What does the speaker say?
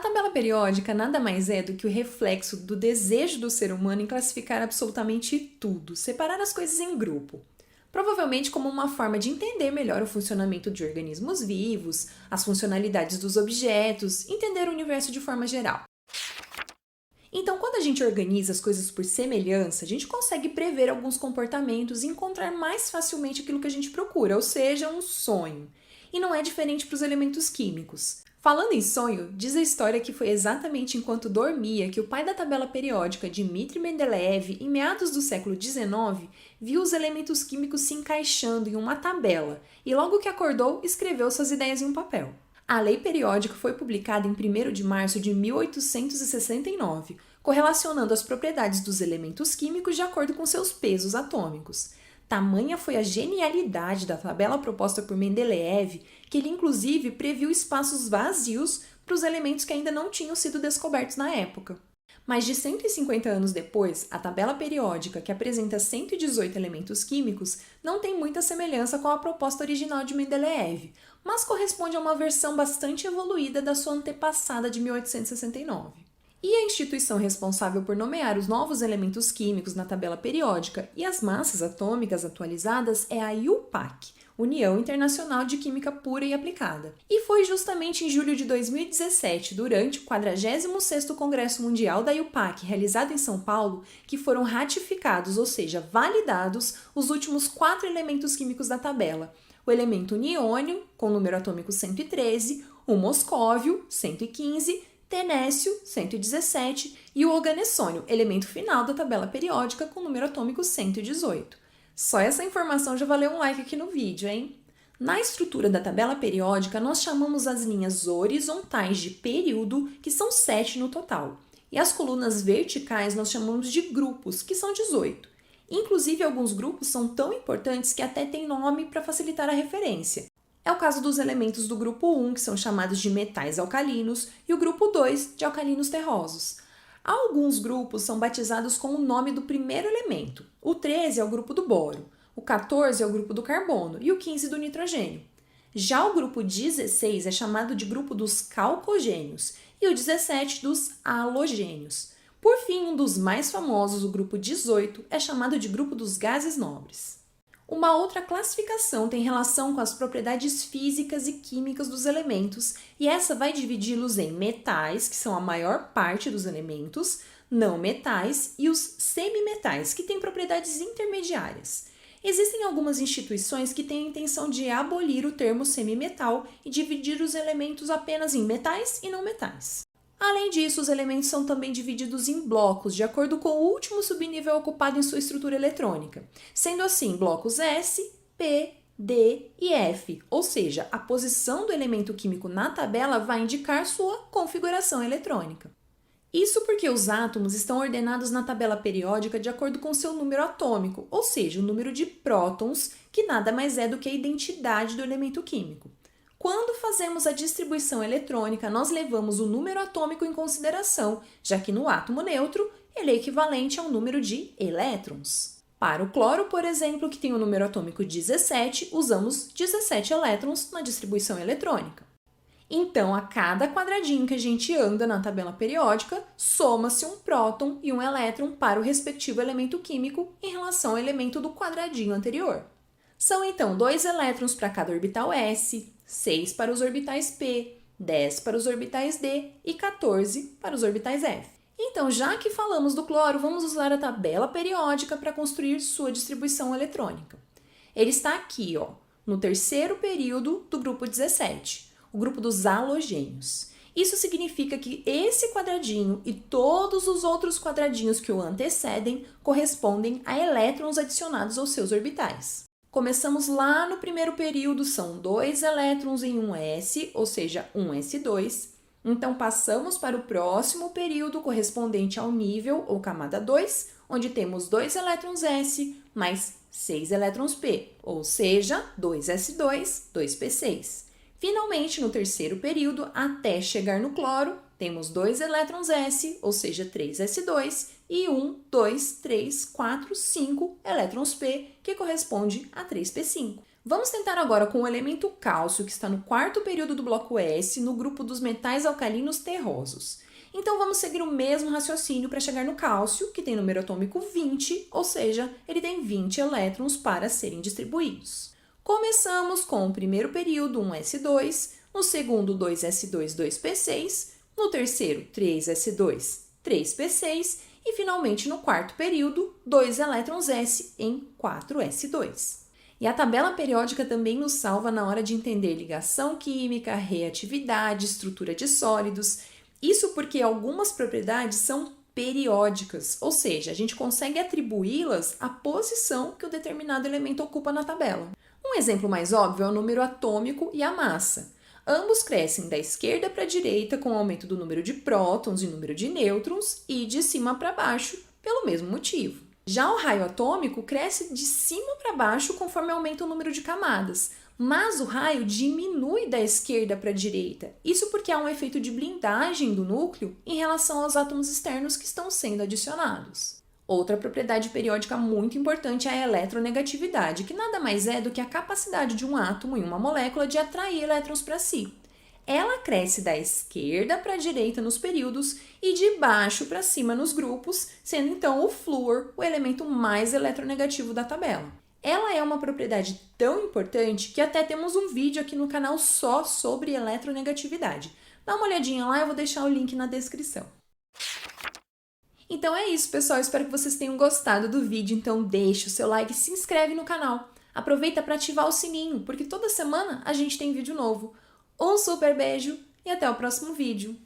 tabela periódica nada mais é do que o reflexo do desejo do ser humano em classificar absolutamente tudo, separar as coisas em grupo. Provavelmente como uma forma de entender melhor o funcionamento de organismos vivos, as funcionalidades dos objetos, entender o universo de forma geral. Então, quando a gente organiza as coisas por semelhança, a gente consegue prever alguns comportamentos e encontrar mais facilmente aquilo que a gente procura, ou seja, um sonho. E não é diferente para os elementos químicos. Falando em sonho, diz a história que foi exatamente enquanto dormia que o pai da tabela periódica, Dmitri Mendeleev, em meados do século XIX, viu os elementos químicos se encaixando em uma tabela e logo que acordou, escreveu suas ideias em um papel. A lei periódica foi publicada em 1º de março de 1869, correlacionando as propriedades dos elementos químicos de acordo com seus pesos atômicos. Tamanha foi a genialidade da tabela proposta por Mendeleev que ele inclusive previu espaços vazios para os elementos que ainda não tinham sido descobertos na época. Mais de 150 anos depois, a tabela periódica, que apresenta 118 elementos químicos, não tem muita semelhança com a proposta original de Mendeleev, mas corresponde a uma versão bastante evoluída da sua antepassada de 1869. E a instituição responsável por nomear os novos elementos químicos na tabela periódica e as massas atômicas atualizadas é a IUPAC, União Internacional de Química Pura e Aplicada. E foi justamente em julho de 2017, durante o 46º Congresso Mundial da IUPAC, realizado em São Paulo, que foram ratificados, ou seja, validados, os últimos 4 elementos químicos da tabela. O elemento niônio, com número atômico 113, o moscóvio, 115, tenécio, 117, e o organessônio, elemento final da tabela periódica com número atômico 118. Só essa informação já valeu um like aqui no vídeo, hein? Na estrutura da tabela periódica, nós chamamos as linhas horizontais de período, que são 7 no total, e as colunas verticais nós chamamos de grupos, que são 18. Inclusive, alguns grupos são tão importantes que até têm nome para facilitar a referência. É o caso dos elementos do grupo 1, que são chamados de metais alcalinos, e o grupo 2, de alcalinos terrosos. Alguns grupos são batizados com o nome do primeiro elemento. O 13 é o grupo do boro, o 14 é o grupo do carbono e o 15 do nitrogênio. Já o grupo 16 é chamado de grupo dos calcogênios e o 17 dos halogênios. Por fim, um dos mais famosos, o grupo 18, é chamado de grupo dos gases nobres. Uma outra classificação tem relação com as propriedades físicas e químicas dos elementos, e essa vai dividi-los em metais, que são a maior parte dos elementos, não metais e os semimetais, que têm propriedades intermediárias. Existem algumas instituições que têm a intenção de abolir o termo semimetal e dividir os elementos apenas em metais e não metais. Além disso, os elementos são também divididos em blocos, de acordo com o último subnível ocupado em sua estrutura eletrônica, sendo assim blocos S, P, D e F, ou seja, a posição do elemento químico na tabela vai indicar sua configuração eletrônica. Isso porque os átomos estão ordenados na tabela periódica de acordo com seu número atômico, ou seja, o número de prótons, que nada mais é do que a identidade do elemento químico. Quando fazemos a distribuição eletrônica, nós levamos o número atômico em consideração, já que no átomo neutro ele é equivalente ao número de elétrons. Para o cloro, por exemplo, que tem o número atômico 17, usamos 17 elétrons na distribuição eletrônica. Então, a cada quadradinho que a gente anda na tabela periódica, soma-se um próton e um elétron para o respectivo elemento químico em relação ao elemento do quadradinho anterior. São então 2 elétrons para cada orbital S, 6 para os orbitais P, 10 para os orbitais D e 14 para os orbitais F. Então, já que falamos do cloro, vamos usar a tabela periódica para construir sua distribuição eletrônica. Ele está aqui, no terceiro período do grupo 17, o grupo dos halogênios. Isso significa que esse quadradinho e todos os outros quadradinhos que o antecedem correspondem a elétrons adicionados aos seus orbitais. Começamos lá no primeiro período, são 2 elétrons em um S, ou seja, um S2. Então, passamos para o próximo período correspondente ao nível ou camada 2, onde temos 2 elétrons S mais 6 elétrons P, ou seja, 2S2, 2P6. Finalmente, no terceiro período, até chegar no cloro, temos 2 elétrons S, ou seja, 3S2, e 1, 2, 3, 4, 5 elétrons P, que corresponde a 3P5. Vamos tentar agora com o elemento cálcio, que está no quarto período do bloco S, no grupo dos metais alcalinos terrosos. Então vamos seguir o mesmo raciocínio para chegar no cálcio, que tem número atômico 20, ou seja, ele tem 20 elétrons para serem distribuídos. Começamos com o primeiro período, 1s2, no segundo 2s2, 2p6, no terceiro 3s2, 3p6 e finalmente no quarto período, 2 elétrons s em 4s2. E a tabela periódica também nos salva na hora de entender ligação química, reatividade, estrutura de sólidos. Isso porque algumas propriedades são periódicas, ou seja, a gente consegue atribuí-las à posição que o determinado elemento ocupa na tabela. Um exemplo mais óbvio é o número atômico e a massa. Ambos crescem da esquerda para a direita com o aumento do número de prótons e número de nêutrons e de cima para baixo pelo mesmo motivo. Já o raio atômico cresce de cima para baixo conforme aumenta o número de camadas, mas o raio diminui da esquerda para a direita. Isso porque há um efeito de blindagem do núcleo em relação aos átomos externos que estão sendo adicionados. Outra propriedade periódica muito importante é a eletronegatividade, que nada mais é do que a capacidade de um átomo em uma molécula de atrair elétrons para si. Ela cresce da esquerda para a direita nos períodos e de baixo para cima nos grupos, sendo então o flúor o elemento mais eletronegativo da tabela. Ela é uma propriedade tão importante que até temos um vídeo aqui no canal só sobre eletronegatividade. Dá uma olhadinha lá, eu vou deixar o link na descrição. Então é isso, pessoal. Espero que vocês tenham gostado do vídeo. Então deixa o seu like e se inscreve no canal. Aproveita para ativar o sininho, porque toda semana a gente tem vídeo novo. Um super beijo e até o próximo vídeo!